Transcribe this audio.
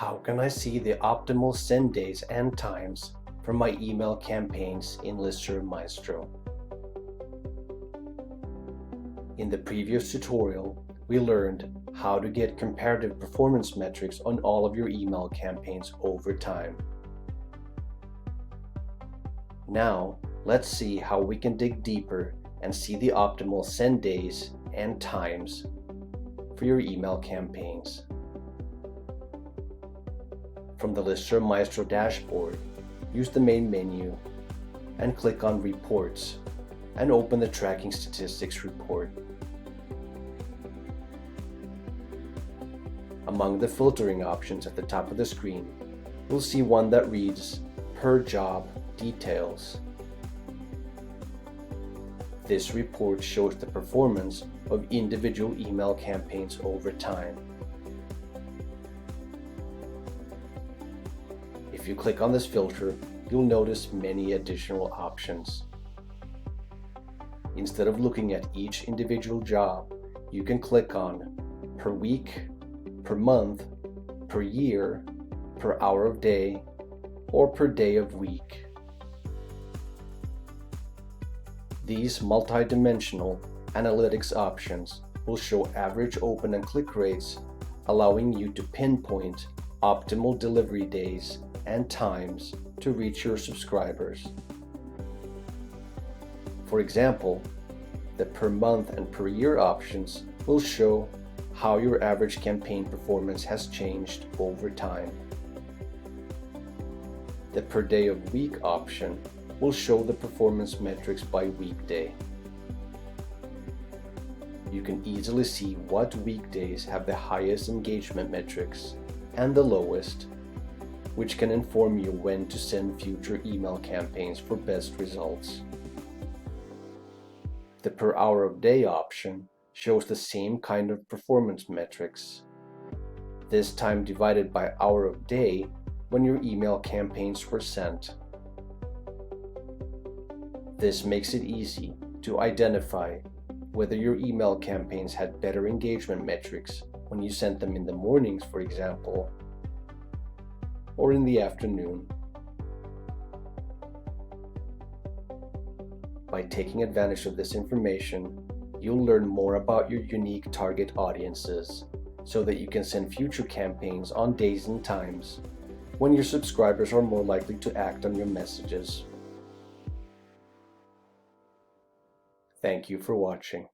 How can I see the optimal send days and times for my email campaigns in LISTSERV Maestro? In the previous tutorial, we learned how to get comparative performance metrics on all of your email campaigns over time. Now, let's see how we can dig deeper and see the optimal send days and times for your email campaigns. From the LISTSERV Maestro dashboard, use the main menu and click on Reports and open the Tracking Statistics report. Among the filtering options at the top of the screen, you'll see one that reads Per Job Details. This report shows the performance of individual email campaigns over time. If you click on this filter, you'll notice many additional options. Instead of looking at each individual job, you can click on per week, per month, per year, per hour of day, or per day of week. These multi-dimensional analytics options will show average open and click rates, allowing you to pinpoint optimal delivery days and times to reach your subscribers. For example, the per month and per year options will show how your average campaign performance has changed over time. The per day of week option will show the performance metrics by weekday. You can easily see what weekdays have the highest engagement metrics and the lowest, which can inform you when to send future email campaigns for best results. The per hour of day option shows the same kind of performance metrics, this time divided by hour of day when your email campaigns were sent. This makes it easy to identify whether your email campaigns had better engagement metrics when you sent them in the mornings, for example, or in the afternoon. By taking advantage of this information, you'll learn more about your unique target audiences so that you can send future campaigns on days and times when your subscribers are more likely to act on your messages. Thank you for watching.